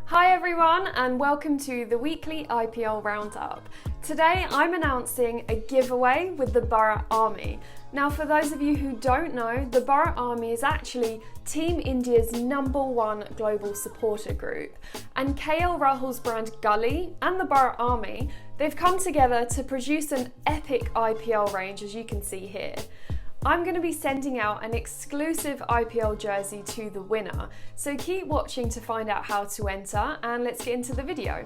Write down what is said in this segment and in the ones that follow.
Hi everyone and welcome to the weekly IPL roundup. Today I'm announcing a giveaway with the Bharat Army. Now for those of you who don't know, the Bharat Army is actually Team India's #1 global supporter group. And KL Rahul's brand Gully and the Bharat Army, they've come together to produce an epic IPL range, as you can see here. I'm going to be sending out an exclusive IPL jersey to the winner, so keep watching to find out how to enter, and let's get into the video.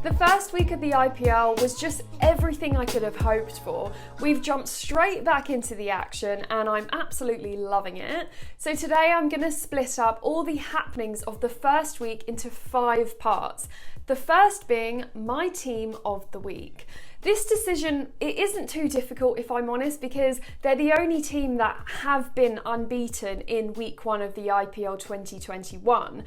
The first week of the IPL was just everything I could have hoped for. We've jumped straight back into the action and I'm absolutely loving it. So today I'm going to split up all the happenings of the first week into 5 parts. The first being my team of the week. This decision, it isn't too difficult if I'm honest, because they're the only team that have been unbeaten in week 1 of the IPL 2021.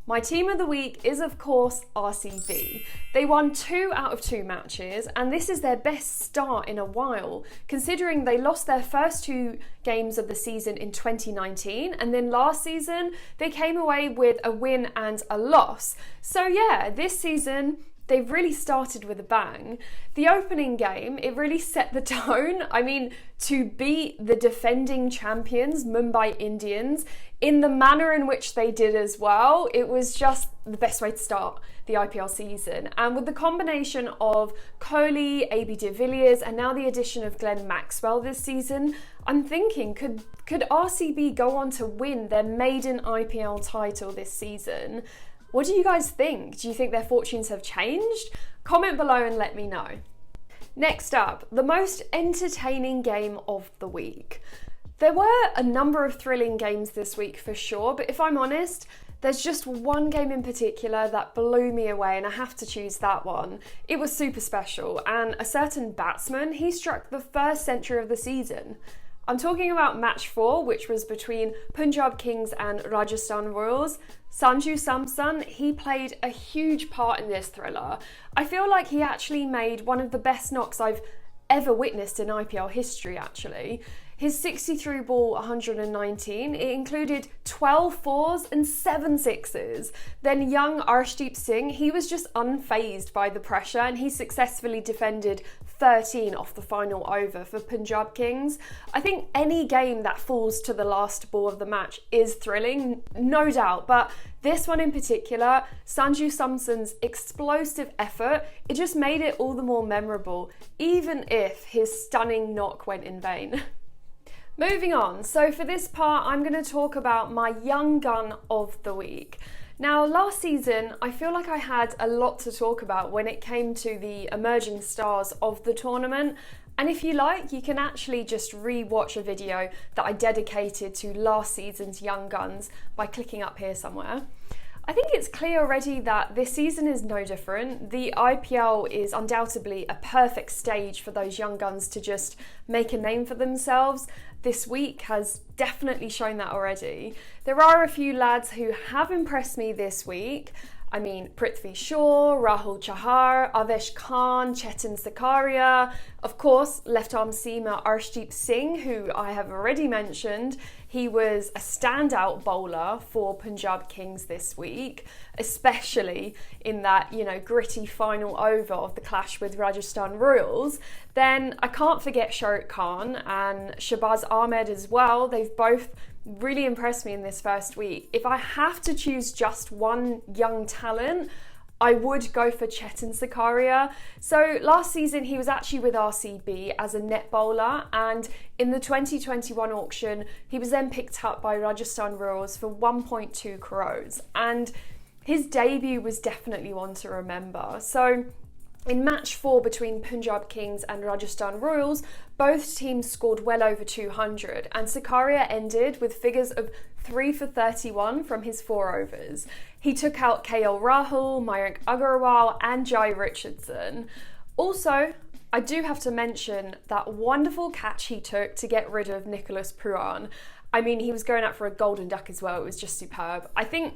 My team of the week is of course RCB. They won 2 out of 2 matches and this is their best start in a while, considering they lost their first 2 games of the season in 2019 and then last season they came away with a win and a loss. So yeah, this season they've really started with a bang. The opening game, it really set the tone. I mean, to beat the defending champions, Mumbai Indians, in the manner in which they did as well, it was just the best way to start the IPL season. And with the combination of Kohli, AB de Villiers, and now the addition of Glenn Maxwell this season, I'm thinking, could RCB go on to win their maiden IPL title this season? What do you guys think? Do you think their fortunes have changed? Comment below and let me know. Next up, the most entertaining game of the week. There were a number of thrilling games this week for sure, but if I'm honest, there's just one game in particular that blew me away and I have to choose that one. It was super special and a certain batsman, he struck the first century of the season. I'm talking about match 4, which was between Punjab Kings and Rajasthan Royals. Sanju Samson, he played a huge part in this thriller. I feel like he actually made one of the best knocks I've ever witnessed in IPL history actually. His 63 ball 119, it included 12 fours and 7 sixes. Then young Arshdeep Singh, he was just unfazed by the pressure and he successfully defended 13 off the final over for Punjab Kings. I think any game that falls to the last ball of the match is thrilling, no doubt, but this one in particular, Sanju Samson's explosive effort, it just made it all the more memorable, even if his stunning knock went in vain. Moving on, so for this part I'm going to talk about my young gun of the week. Now last season I feel like I had a lot to talk about when it came to the emerging stars of the tournament, and if you like you can actually just re-watch a video that I dedicated to last season's young guns by clicking up here somewhere. I think it's clear already that this season is no different. The IPL is undoubtedly a perfect stage for those young guns to just make a name for themselves. This week has definitely shown that already. There are a few lads who have impressed me this week. I mean, Prithvi Shaw, Rahul Chahar, Avesh Khan, Chetan Sakaria, of course, left-arm seamer Arshdeep Singh, who I have already mentioned. He was a standout bowler for Punjab Kings this week, especially in that, gritty final over of the clash with Rajasthan Royals. Then I can't forget Shahrukh Khan and Shabaz Ahmed as well. They've both really impressed me in this first week. If I have to choose just one young talent, I would go for Chetan Sakaria. So last season he was actually with RCB as a net bowler, and in the 2021 auction he was then picked up by Rajasthan Royals for 1.2 crores, and his debut was definitely one to remember. So in match 4 between Punjab Kings and Rajasthan Royals, both teams scored well over 200 and Sakaria ended with figures of 3 for 31 from his 4 overs. He took out KL Rahul, Mayank Agarwal and Jai Richardson. Also, I do have to mention that wonderful catch he took to get rid of Nicholas Pooran. I mean, he was going out for a golden duck as well. It was just superb. I think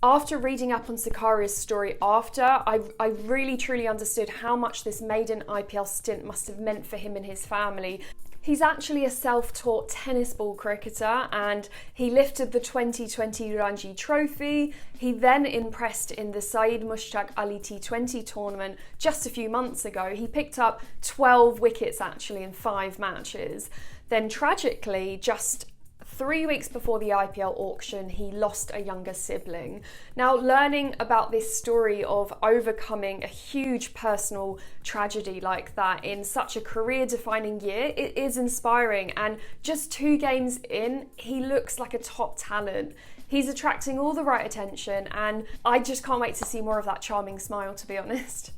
After reading up on Sakaria's story I really truly understood how much this maiden IPL stint must have meant for him and his family. He's actually a self-taught tennis ball cricketer, and he lifted the 2020 Ranji Trophy. He then impressed in the Saeed Mushtaq Ali T20 tournament just a few months ago. He picked up 12 wickets actually in 5 matches. Then tragically, just 3 weeks before the IPL auction, he lost a younger sibling. Now, learning about this story of overcoming a huge personal tragedy like that in such a career-defining year, it is inspiring. And just 2 games in, he looks like a top talent. He's attracting all the right attention, and I just can't wait to see more of that charming smile, to be honest.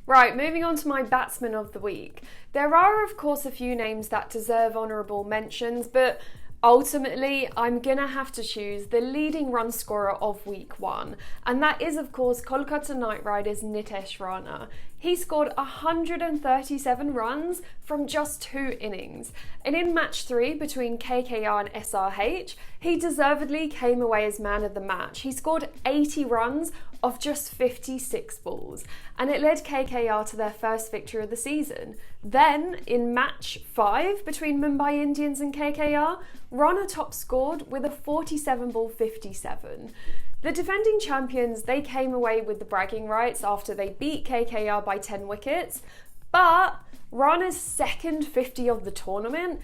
Right, moving on to my batsman of the week. There are, of course, a few names that deserve honourable mentions, but ultimately, I'm gonna have to choose the leading run scorer of week 1, and that is, of course, Kolkata Knight Riders' Nitesh Rana. He scored 137 runs from just 2 innings, and in match 3 between KKR and SRH, he deservedly came away as man of the match. He scored 80 runs off just 56 balls, and it led KKR to their first victory of the season. Then, in match 5 between Mumbai Indians and KKR, Rana top scored with a 47-ball 57. The defending champions, they came away with the bragging rights after they beat KKR by 10 wickets, but Rana's second 50 of the tournament,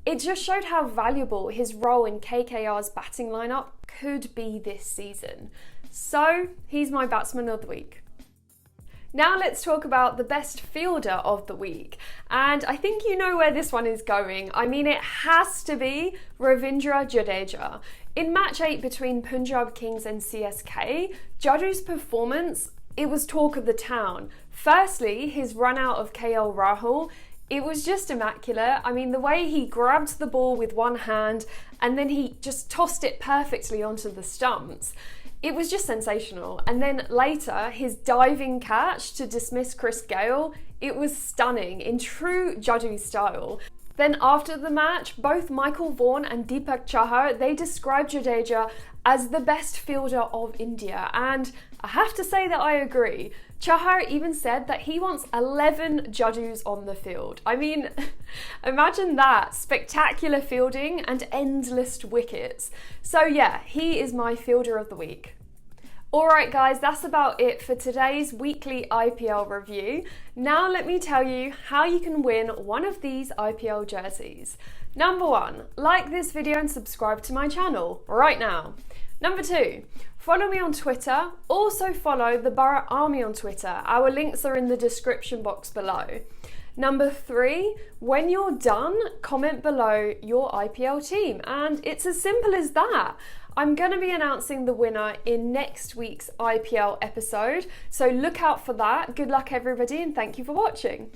it just showed how valuable his role in KKR's batting lineup could be this season. So, he's my batsman of the week. Now let's talk about the best fielder of the week. And I think you know where this one is going. I mean, it has to be Ravindra Jadeja. In match 8 between Punjab Kings and CSK, Jadeja's performance, it was talk of the town. Firstly, his run out of KL Rahul, it was just immaculate. I mean, the way he grabbed the ball with one hand and then he just tossed it perfectly onto the stumps. It was just sensational. And then later, his diving catch to dismiss Chris Gayle, it was stunning in true Jadoo style. Then after the match, both Michael Vaughan and Deepak Chahar, they described Jadeja as the best fielder of India. And I have to say that I agree. Chahar even said that he wants 11 Jadoos on the field. I mean, imagine that, spectacular fielding and endless wickets. So yeah, he is my fielder of the week. Alright guys, that's about it for today's weekly IPL review. Now let me tell you how you can win one of these IPL jerseys. Number 1, like this video and subscribe to my channel right now. Number 2, follow me on Twitter. Also follow the Borough Army on Twitter. Our links are in the description box below. Number 3, when you're done, comment below your IPL team. And it's as simple as that. I'm going to be announcing the winner in next week's IPL episode, so look out for that. Good luck everybody and thank you for watching.